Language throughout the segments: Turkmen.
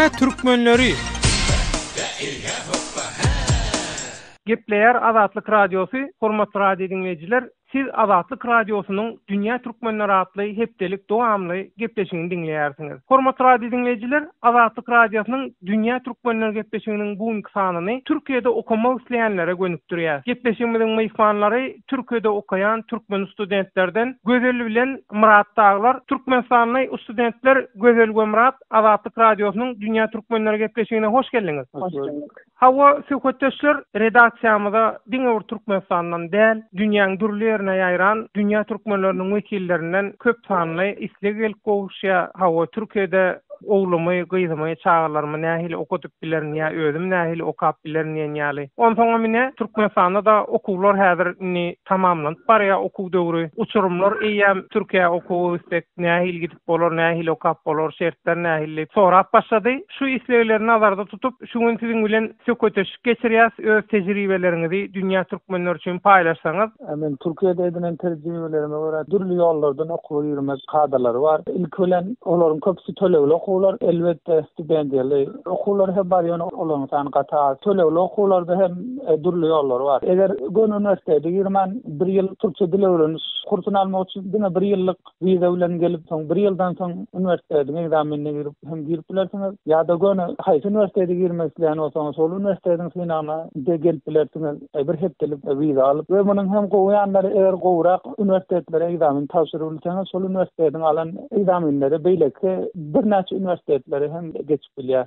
Dünya Türkmenleri Gepleyer Azatlyk Radiosu, hormatly radio dinleyijiler, siz Azatlyk Radiosunyň Dünya Türkmenleri adly hepdelik dowamly gepleşigini dinleýärsiňiz. Hormatly radio dinleyijiler, Azatlyk Radiosunyň Dünya Türkmenleri gepleşiginiň bugunky sanyny Türkiýede okumak isleýänlere gönükdirýär. Gepleşigimiziň mehmanlary Türkiýede okaýan türkmen studentlerden Gözel bilen Murat Daglar. Türkmenistanyň studentler Gözel we Murat Azatlyk Radiosunyň Dünya Türkmenleri gepleşigine hoş geldiňiz. Hoş bulduk. Hawa söhbetdeşler redaksiyamyza diňe Türkmenistanyň däl, dünýäň dürli ýerine ýaýran dünya türkmenleriniň wekillerinden köp sanly isleg gelip gowuşýa. Hawa Türkiýede oğlumy, gyzymy, çağlarmy nähili okutyp bilerin ýa özüm nähili okap bilerin ýaly. Onsoňa mine Türkmenistanda da okuwlar häzir tamamlanyp barýa okuw döwri. Uçurumlar eýem Türkiýe okuw istek nähili gidip bolar, nähili okap bolar, şertler nähili sorap başlady. Şu isleglerini nazarda tutup şuň siziň bilen söhbetdeşik geçirýäs, öz tejribeleriňizi dünya türkmenleri üçin paýlaşsaňyz. Men Türkiýede edinen tejribelerime görä dürli ýollardan okuw ýürmek kadrlary bar. İlk bilen olaryň köpüsi tölegli okuwlar, elbetde stipendiyali okuwlar hep bar ýöne olaryň sany gata. Tölegli okuwlarda hem dürli ýollar bar. Eger gön üniversitede girmen bir ýyl türkçe dil öwreniş kursuny almak üçin dine bir ýyllyk wiza bilen gelip soň bir ýyldan soň üniversitede egzaminine girip hem girip bilersiňiz. Ýa-da gön haýsy üniversitede girmek isleýän bolsaňyz şol üniversiteden synagyna de gelip bilersiňiz. Bir hepdelik wiza alyp we munyň hem goýanlary eger gowrak üniversitetlere egzamin tapşyryp bilseňiz şol üniversiteden alan egzaminleri beýleki bir näçe üniversitetlere hem geçip bilýär.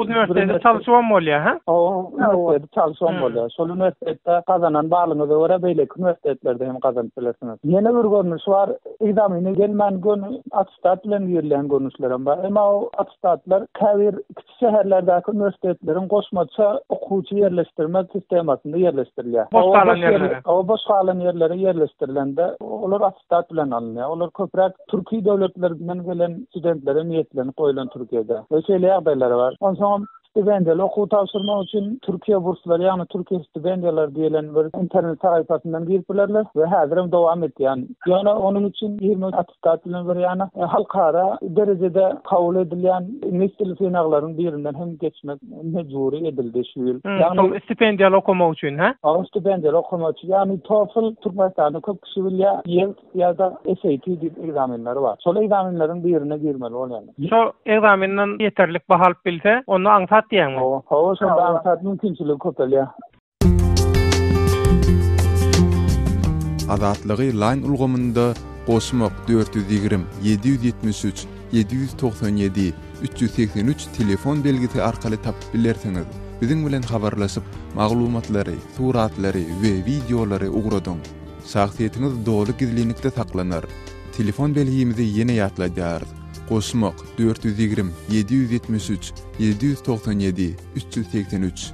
Üniversitede çalışýan bolýar, ha? Üniversitede çalışýan bolýar. Şol üniversitede kazanan balygyňyza görä beýleki üniversitetlerde hem kazanyp bilersiňiz. Ýene bir görnüş bar, egzamine gelmän gün atestat bilen ýerilen görnüşler bar. Emma o atestatlar käbir kiçik şäherlerdäki üniversitetlerin goşmaça okuwçy ýerleşdirme sistemasynda ýerleşdirilýär. Boş galan ýerlere ýerleşdirilende olar atestat bilen alınýar. Olar köpräk Türkiýe döwletlerinden gelen studentlere niýetlenip goýulan Türkiýede. Şeýle ýagdaýlary bar. Onsoň stipendiýaly okuw tapşyrmak üçin Türkiýe burslary, ýani Türkiýe stipendiýalar diýilen bir internet sahypasyndan girip bilerler we häzir hem dowam etýän. Ýani onuň üçin 20 atestat bilen bir ýani halkara derejede kabul edilýän nesli synaklaryň birinden hem geçmek mecburi edildi şu ýyl. Ýani stipendiýaly okumak üçin, ha? Stipendiýaly okumak üçin, ýani TOEFL Türkmenistanda köp kişi bilýär, YELTS ýa-da SAT diýip egzaminleri bar. Şol egzaminleriň birine girmeli bolýar. Şo egzaminden ýeterlik baha alyp bilse, onu aňsat diýäňmi? Hawa şonda aňsat mümkinçiligi köpelýär. Azatlygy line ulgamynda goşmak 420 773 797 383 telefon belgisi arkaly tapyp bilersiňiz. Biziň bilen habarlaşyp maglumatlary, suratlary we videolary ugradyň. Şahsiýetiniz dogry gizlilikde saklanar. Telefon belgimizi ýene ýatlaýarys. Goşmak 420 773 797 383.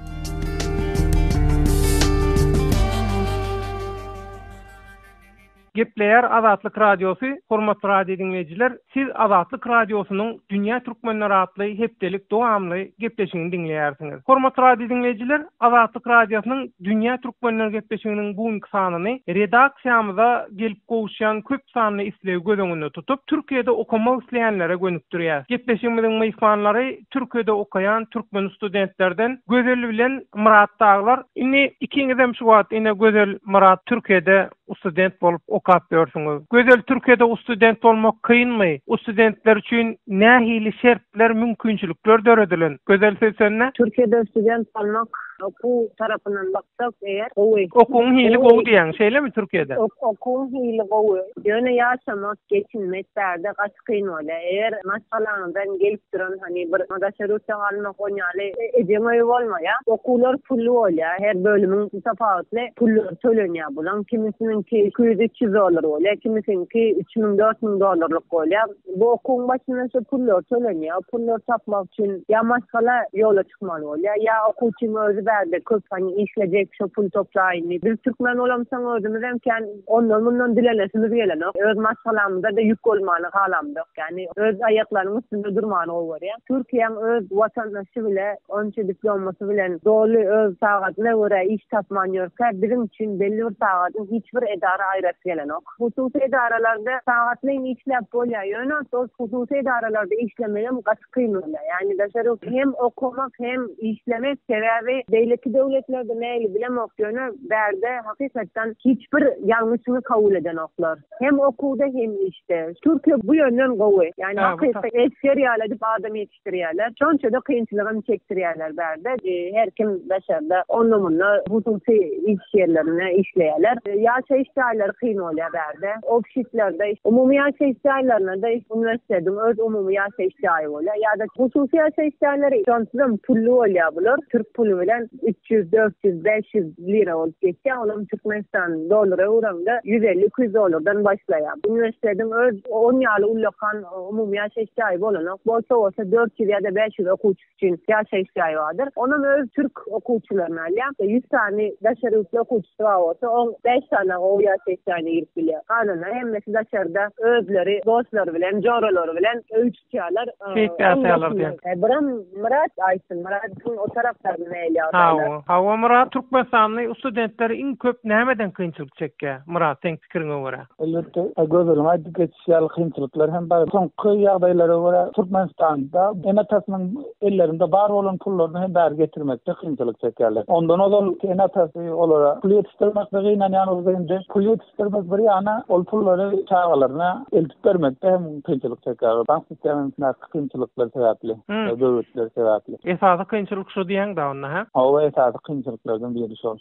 Gepleyer Azatlyk Radiosu, hormatly radio dinleyijiler, siz Azatlyk Radiosunyň Dünya Türkmenleri adly hepdelik dowamly gepleşigini dinleýärsiňiz. Hormatly radio dinleyijiler, Azatlyk Radiosunyň Dünya Türkmenleri gepleşiginiň bugunky sanyny redaksiyamyza gelip gowuşýan köp sanly isleg göz tutup Türkiýede okumak isleýänlere gönükdirýär. Gepleşigimiziň mehmanlary Türkiýede okaýan türkmen studentlerden Gözel bilen Murat Daglar. Indi ikiňiz hem şu wagt ine Gözel, Murat Türkiýede student bolup okap ýörsiňiz. Gözel, Türkiýede student bolmak kynmy? Studentler üçin nähili şertler, mümkinçilikler döredilen? Gözel sesenne? Türkiýede student bolmak okuw tarapyndan baksak eger okuwun hili gowy diýen şeýlemi Türkiýede? Okuwun hili gowy. Ýöne ýaşamak, geçinmek bärde gaç kyn bolýar. Eger maşgalaňdan gelip duran hani bir madaşaruçy almak oňaly edemeýi bolmaýar. Okuwlar pully bolýar. Her bölümiň tapawutly pullar tölenýär bulan. Kimisiniňki 200-300 dolar bolýar, kimisininki 3000-4000 dolarlyk bolýar. Bu okuwun başyndan şu pullar tölenýär. Pullar tapmak üçin ýa maşgala ýola çykmaly bolýar, ýa okuwçyň özü berde köp hani işlejek şu pul toplaýyn. Biz türkmen olamsaň özümüz hem ondan bundan dilenesimiz gelen. Öz masalamda da yük bolmany halamdyk. Yani öz ayaklarymyz üstünde durmany bolýar ya. Türkiýem öz watandaşy bile onça diplomasy bilen dolu öz sagatyna görä iş tapman ýörkä bizim için belli bir sagatyň hiçbir edara aýrat gelen ok. Hususy edaralarda sagatlyň işläp bolýar. Ýöne o hususy edaralarda işlemeýän gaçkyn bolýar. Yani daşary hem okumak hem işlemek sebäbi beýleki döwletlerde näili bilemek ýöne berde hakykatdan hiçbir ýalňyşyny kabul eden oklar. Hem okuwda hem işte. Türkiýe bu ýönden gowy. Yani hakykatdan esker ýaly dip adam ýetişdirýärler. Şonça da kynçylygyny çekdirýärler berde. Her kim daşarda onunla hususy iş yerlerine işleýärler. Ýaşa işçiler kyn bolýar berde. Ofislarda, umumy ýaşa işçilerine de üniversitede öz umumy ýaşa işçileri bolýar. Ýa-da hususy ýaşa işçileri şonçadan pully bolýar bular. Türk puly bilen 300, 400, 500 lira bolup geçýär. Olam Türkmenistan dolary uramda 150-200 dolardan başlaýar. Üniversitede öz 10 ýaly ullakan umumy ýaşa işçileri bolan bolsa 400 ýa-da 500 okuwçy üçin ýaşa işçileri bardyr. Onam öz Türk okuwçylaryna alýar. 100 tane daşary okuwçy bolsa 5 tane o ýaşa işçilerine girip bilýär. Galalar hemmesi daşarda özleri, dostlary bilen, joralary bilen öýtüşýärler. Ýaşaýarlar diýär. Biram Murat aýtyn, Murat'ın o taraplarına eýlýär. Hawa Murat Türkmenistanyň studentleri iň köp nämeden kynçylyk çekýär? Murat, seň pikiriňe görä. Elbette, gözlerim aýdyp geçýär kynçylyklar hem bar. Soňky ýagdaýlara görä Türkmenistanda enatasynyň ellerinde bar bolan pullaryny hem bäri getirmekde kynçylyk çekýärler. Ondan ol enatasy olara pul ýetişdirmek beýnan ýany özünde pul ýetişdirmek bir ýana ol pullary çağalaryna eltip bermekde hem kynçylyk çekýär. Bank sisteminde kynçylyklar sebäpli, döwletler sebäpli. Esasy kynçylyk şu diýen da onda, ha? Hawa esasy kynçylyklardan biri şol.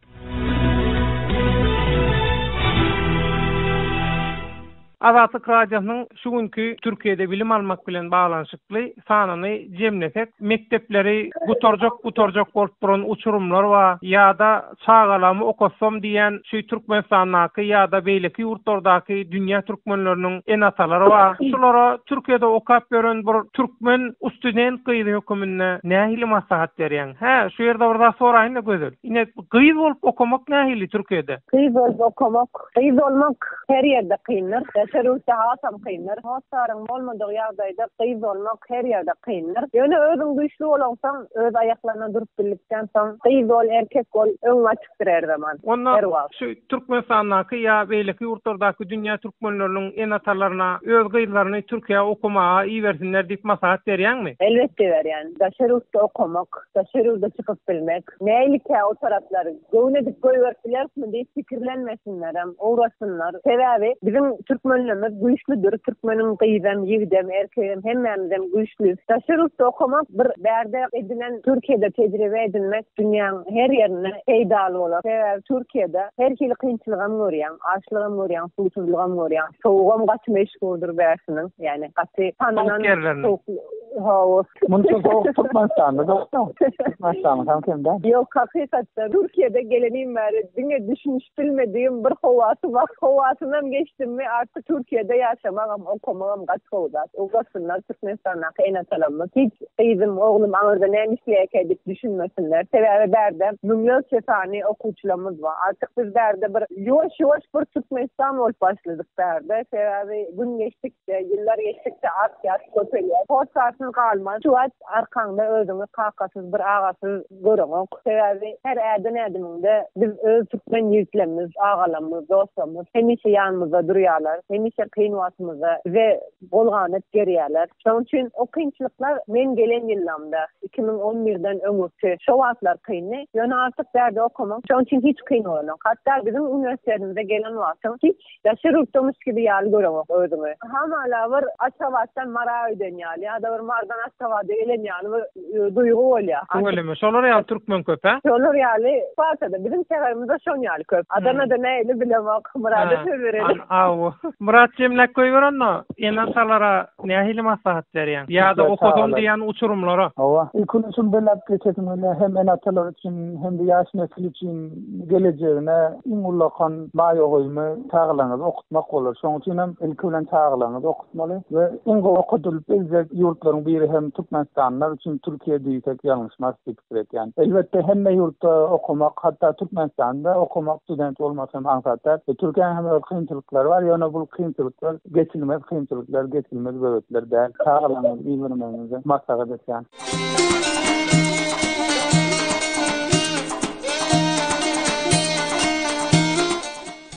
Azatlyk radiosynyň şu günkü Türkiýede bilim almak bilen baglanşykly sanyny jemlesek, mektepleri gutorjak bolup duran uçurumlar we ýa-da çağalamy okasam diýen şu Türkmenistanyňky ýa-da beýleki ýurtlardaky dünýä türkmenleriniň enatalary we şulara Türkiýede okap beren bir türkmen student gyzy hökümine nähili maslahat berýän? Ha, şu ýerde bir da soraýyn da gözel. Ine gyz bolup okamak nähili Türkiýede? Gyz bolup okamak, gyz olmak her ýerde kynlar. Şerûte hasam kynlar. Hasaryň bolmadygy ýagdaýda gyz bolmak her ýerde kynlar. Ýöne özüň güýçli bolansaň, öz aýaklaryna durup bildikden soň gyz bol, erkek bol, öň açykdyr her zaman. Ondan şu Türkmenistanyňky ýa beýleki ýurtlardaky dünýä türkmenleriniň enatalaryna öz gyzlaryny Türkiýe okumaga iýersinler diýip maslahat berýärmi? Elbetde berýän. Daşarutda okumak, daşarutda çykyp bilmek. Näilike o taraplary göwne dip goýberdilermi diýip pikirlenmesinler hem uğraşsınlar. Sebäbi bizim türkmenlerimiz güýçlüdür. Türkmeniň gyzam, ýigdem, erkegem hemmemizden güýçlü. Daşarutda okumak bir berde edilen Türkiýede tejribe edinmek dünýäniň her ýerine peýdaly bolar. Sebäbi Türkiýede her hili kynçylygam görýän, açlygam görýän, suwsuzlygam görýän. Soğugam gaç meşguldur bärsiniň. Yani gaty tananan hawa. Munça Türkmenistanda da Türkmenistan hem kimde? Ýok, hakykatda Türkiýede gelenim bäri diňe düşünüş bilmediğim bir howasy bar. Howasyndan geçdimmi artık Türkiýede ýaşamagam, okumagam gaç howat. Ogasynlar Türkmenistanyňky enatalarymyz hiç gyzym, oglum aňyrda näme işleýär diýip düşünmesinler. Sebäbi berde müňlöçe sany okuwçylarymyz bar. Artık biz berde bir ýoş bir Türkmenistan bolup başladyk berde. Sebäbi gün geçdikçe, ýyllar geçdikçe art köpelýär. Hoşsatyň galmaz. Şu arkaňda özüňi kakasyz bir agasyz görüňok. Sebäbi her ädeminde biz öz türkmen ýurtlarymyz, agalarymyz, dostlarymyz hemişe ýanymyzda durýarlar. Hemişe kynwatymyza we bolganyp gerýärler. Şoň üçin o kynçylyklar men gelen ýyllamda 2011-den öňürçe şu wagtlar kynny. Ýöne artık berde okumak şoň üçin hiç kyn bolmak. Hatda bizim üniversitelerimize gelen wagtda hiç daşarutdamış gibi ýaly görüňok özüňi. Hamala bir açawatdan mara öden ýaly, ýa-da bir mardan açawada gelen ýaly duýgu bolýar. Öňeleme şolar ýaly türkmen köp, ha? Şolar ýaly Paşada bizim şäherimizde şoň ýaly köp. Adana'da näili bilemek, Murada söýberelim. Murat jemlek goýberenno, enatalara nähili maslahat berýän? Ýa-da okudum diýen uçurumlara. Hawa. Ilkin üçin belap geçetim hem enatalar üçin hem de ýaş nesil üçin geleceğine iň ulakan maýogymy taýlanyp okutmak bolar. Şoň üçin hem ilki bilen taýlanyp okutmaly we iň okudylyp biljek ýurtlaryň Şolaryň biri hem Türkmenistanlar üçin Türkiýe diýsek ýalňyşmaz pikir etýän. Elbetde hemme ýurtda okumak, hatda Türkmenistanda okumak student bolmasam hansata Türkiýanyň hem kynçylyklary bar. Ýöne bu kynçylyklar geçilmez kynçylyklar, geçilmez böwetler däl. Sağlamyň, ýygrymyň maslahat etýän.